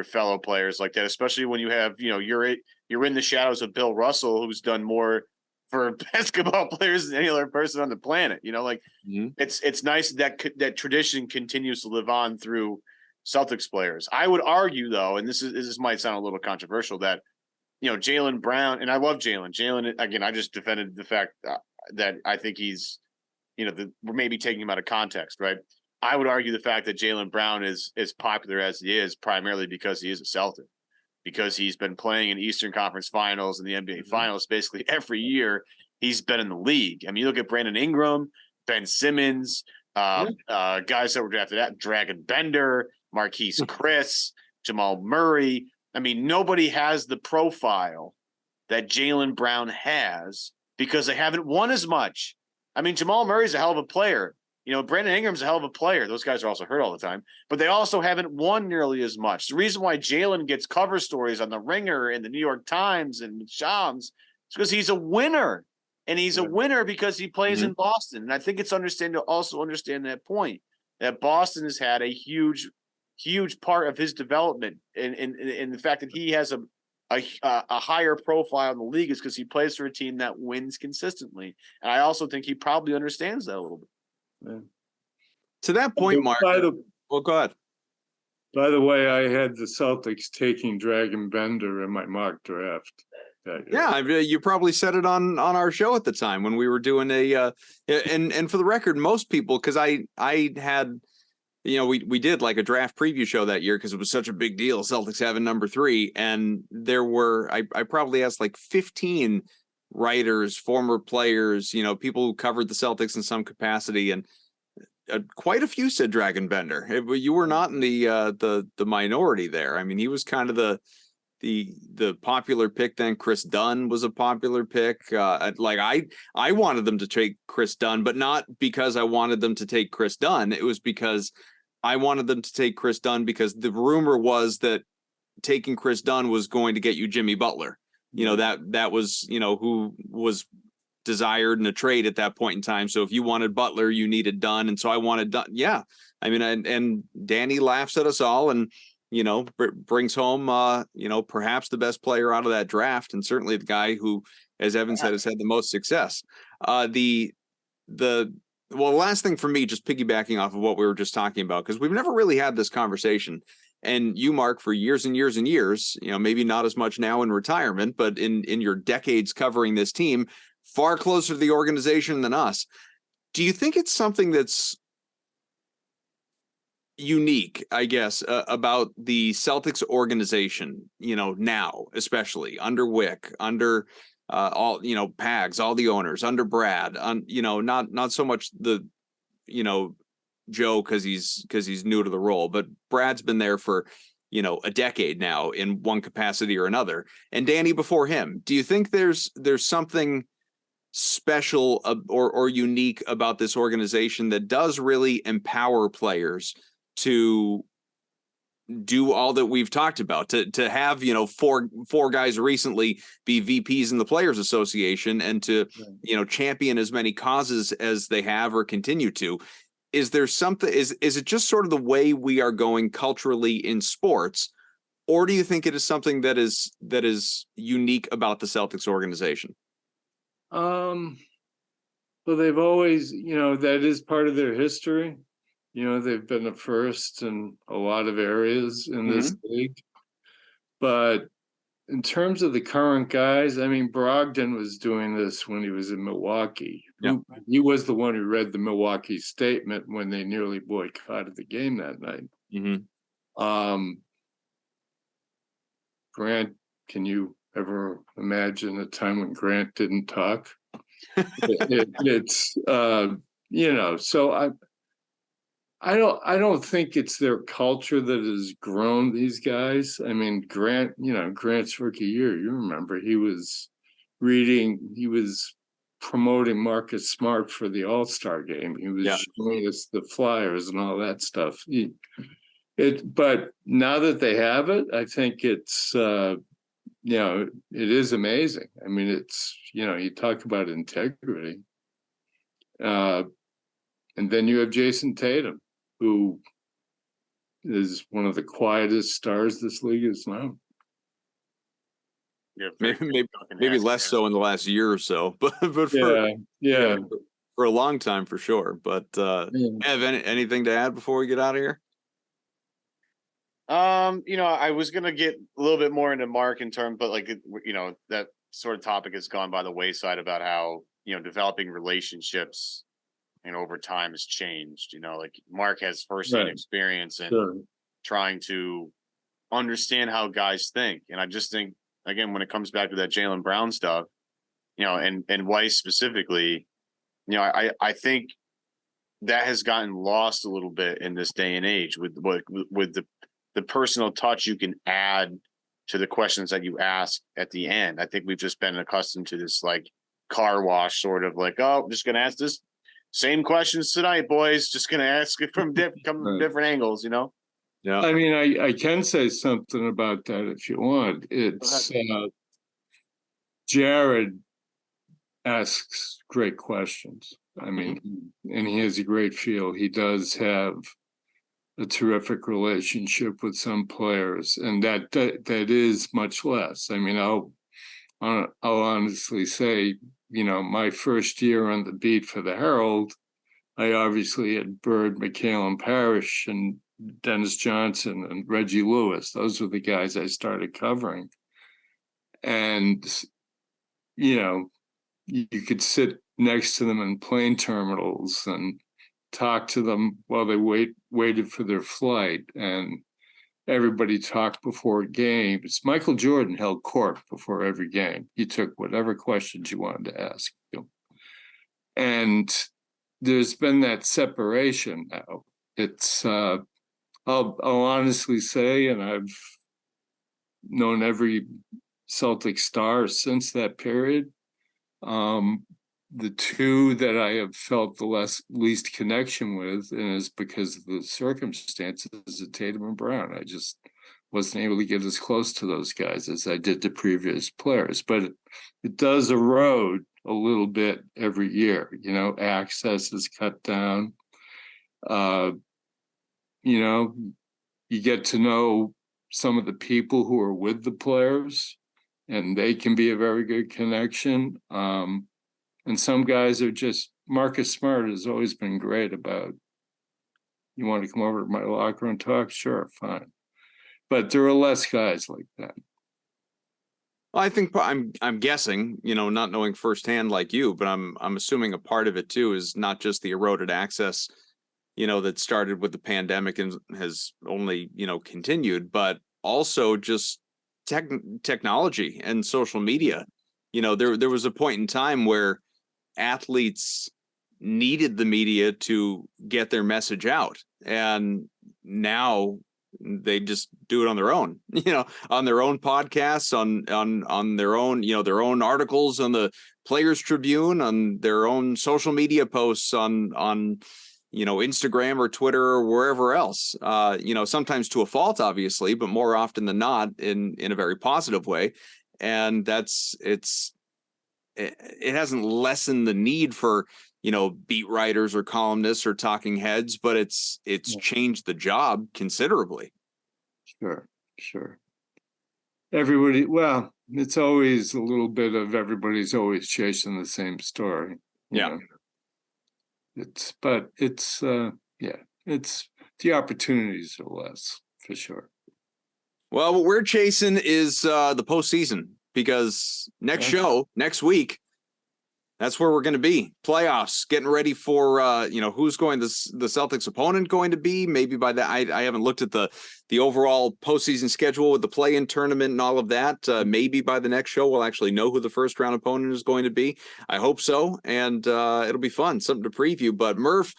S3: fellow players like that, especially when you have, you're in the shadows of Bill Russell, who's done more for basketball players than any other person on the planet. It's nice that tradition continues to live on through Celtics players. I would argue, though, and this might sound a little controversial, that Jaylen Brown, and I love Jaylen. Jaylen, again, I just defended the fact that I think he's, we're maybe taking him out of context, right? I would argue the fact that Jaylen Brown is as popular as he is primarily because he is a Celtic, because he's been playing in Eastern Conference Finals and the NBA Finals basically every year he's been in the league. I mean, you look at Brandon Ingram, Ben Simmons, guys that were drafted at Dragon Bender, Marquise Chris, Jamal Murray. I mean, nobody has the profile that Jaylen Brown has because they haven't won as much. I mean, Jamal Murray's a hell of a player. Brandon Ingram's a hell of a player. Those guys are also hurt all the time, but they also haven't won nearly as much. The reason why Jaylen gets cover stories on The Ringer and the New York Times and Shams is because he's a winner, and he's a winner because he plays in Boston. And I think it's understanding to also understand that point, that Boston has had a huge part of his development, and the fact that he has a higher profile in the league is because he plays for a team that wins consistently. And I also think he probably understands that a little bit.
S4: yeah.
S2: To that point, Mark. Well, go ahead.
S4: By the way, I had the Celtics taking Dragon Bender in my mock draft.
S2: Yeah, you probably said it on our show at the time when we were doing and for the record, most people, because I had, we did like a draft preview show that year because it was such a big deal, Celtics having number 3, and there were I probably asked like 15 writers, former players, people who covered the Celtics in some capacity, and quite a few said Dragon Bender. You were not in the minority there. I mean, he was kind of the popular pick then. Chris Dunn was a popular pick. I wanted them to take Chris Dunn, but not because I wanted them to take Chris Dunn. It was because I wanted them to take Chris Dunn because the rumor was that taking Chris Dunn was going to get you Jimmy Butler. That was, who was desired in a trade at that point in time. So if you wanted Butler, you needed Dunn. And so I wanted Dunn. Yeah. I mean, and Danny laughs at us all and, brings home, perhaps the best player out of that draft. And certainly the guy who, as Evan said, has had the most success. The last thing for me, just piggybacking off of what we were just talking about, because we've never really had this conversation. And you, Mark, for years and years and years, maybe not as much now in retirement, but in your decades covering this team, far closer to the organization than us. Do you think it's something that's unique, I guess, about the Celtics organization, now, especially under Wick, under all, Pags, all the owners, under Brad, not so much the, Joe because he's new to the role, but Brad's been there for a decade now in one capacity or another, and Danny before him. Do you think there's something special or unique about this organization that does really empower players to do all that we've talked about, to have four guys recently be VPs in the Players Association and to champion as many causes as they have or continue to? Is there something, is it just sort of the way we are going culturally in sports, or do you think it is something that is unique about the Celtics organization?
S4: Well, they've always, that is part of their history. They've been the first in a lot of areas in this league. But in terms of the current guys, I mean, Brogdon was doing this when he was in Milwaukee.
S2: Yeah.
S4: He was the one who read the Milwaukee statement when they nearly boycotted the game that night. Grant, can you ever imagine a time when Grant didn't talk? It's So I don't think it's their culture that has grown these guys. I mean, Grant's rookie year, you remember he was promoting Marcus Smart for the All-Star game. He was showing us the flyers and all that stuff. But now that they have it, I think it's it is amazing. I mean, it's you talk about integrity. And then you have Jason Tatum, who is one of the quietest stars this league has known.
S3: Yeah,
S2: Maybe less so in the last year or so, but for a long time for sure. But have anything to add before we get out of here?
S3: I was gonna get a little bit more into Mark in terms, but that sort of topic has gone by the wayside about how developing relationships over time has changed. Like Mark has firsthand experience in trying to understand how guys think, and I just think again when it comes back to that Jaylen Brown stuff, and Weiss specifically, I think that has gotten lost a little bit in this day and age with the personal touch you can add to the questions that you ask at the end. I think we've just been accustomed to this like car wash sort of like, oh, I'm just going to ask this same questions tonight, boys. Just going to ask it from different angles,
S2: Yeah.
S4: I mean, I can say something about that if you want. It's Jared asks great questions. I mean, and he has a great feel. He does have a terrific relationship with some players, and that is much less. I mean, I'll honestly say, my first year on the beat for the Herald, I obviously had Bird, McHale, Parrish, and Dennis Johnson and Reggie Lewis. Those were the guys I started covering. And, you could sit next to them in plane terminals and talk to them while they waited for their flight. And everybody talked before games. Michael Jordan held court before every game. He took whatever questions you wanted to ask him. And there's been that separation now. It's I'll honestly say, and I've known every Celtic star since that period. The two that I have felt the least connection with, and is because of the circumstances, of Tatum and Brown. I just wasn't able to get as close to those guys as I did to previous players. But it does erode a little bit every year. Access is cut down. You get to know some of the people who are with the players, and they can be a very good connection. And some guys are just, Marcus Smart has always been great about, you want to come over to my locker and talk? Sure, fine. But there are less guys like that.
S2: Well, I think I'm guessing, not knowing firsthand like you, but I'm assuming a part of it too is not just the eroded access, that started with the pandemic and has only, continued, but also just technology and social media. There was a point in time where athletes needed the media to get their message out, and now they just do it on their own, on their own podcasts, on their own, their own articles on the Players Tribune, on their own social media posts on Instagram or Twitter or wherever else, sometimes to a fault, obviously, but more often than not in a very positive way. And it hasn't lessened the need for, beat writers or columnists or talking heads, but it's changed the job considerably.
S4: Sure. Everybody, well, it's always a little bit of everybody's always chasing the same story. It's the opportunities are less, for sure.
S2: Well, what we're chasing is the postseason, because next week, that's where we're going to be. Playoffs, getting ready for who's going the Celtics opponent going to be. Maybe by that, I haven't looked at the overall postseason schedule with the play-in tournament and all of that. Maybe by the next show we'll actually know who the first round opponent is going to be. I hope so, and it'll be fun, something to preview. But Murph,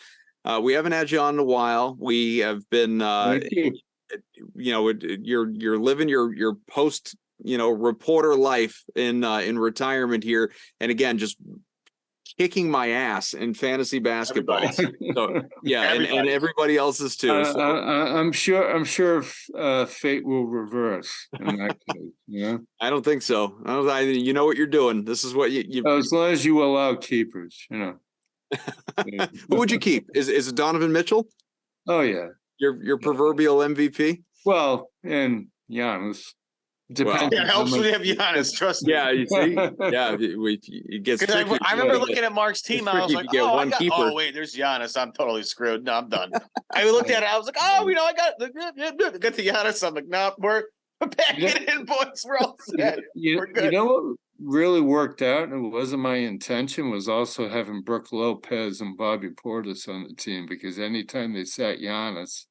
S2: we haven't had you on in a while. We have been,
S4: Thank you.
S2: You're living your post reporter life in retirement here, and again just kicking my ass in fantasy basketball. So yeah, and everybody else's too. So.
S4: I'm sure fate will reverse in that case. Yeah,
S2: I don't think so. You know what you're doing. This is what you.
S4: As long as you allow keepers,
S2: Who would you keep? Is it Donovan Mitchell?
S4: Oh yeah,
S2: your proverbial MVP.
S4: Well, and Giannis. Depends.
S3: It helps when you have Giannis, trust me.
S2: Yeah, you see? Yeah, it gets tricky.
S3: I remember looking at Mark's team, I was like,
S2: oh,
S3: wait, there's Giannis. I'm totally screwed. No, I'm done. I looked at it, I was like, I got the Giannis. I'm like, no, we're packing in, boys. We're all set. We're good.
S4: You know what really worked out, and it wasn't my intention, was also having Brooke Lopez and Bobby Portis on the team, because anytime they sat Giannis,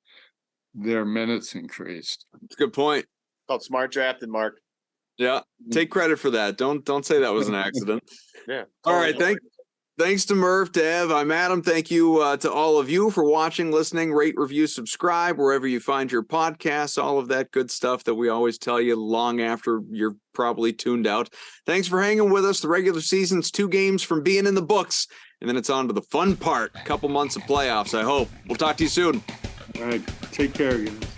S4: their minutes increased.
S2: That's a good point.
S3: Called smart drafting, Mark.
S2: Yeah, take credit for that. Don't say that was an accident.
S3: Yeah.
S2: All right. Thanks to Murph, Dev. I'm Adam. Thank you to all of you for watching, listening, rate, review, subscribe wherever you find your podcasts. All of that good stuff that we always tell you long after you're probably tuned out. Thanks for hanging with us. The regular season's 2 games from being in the books, and then it's on to the fun part. A couple months of playoffs. I hope. We'll talk to you soon.
S4: All right. Take care, guys.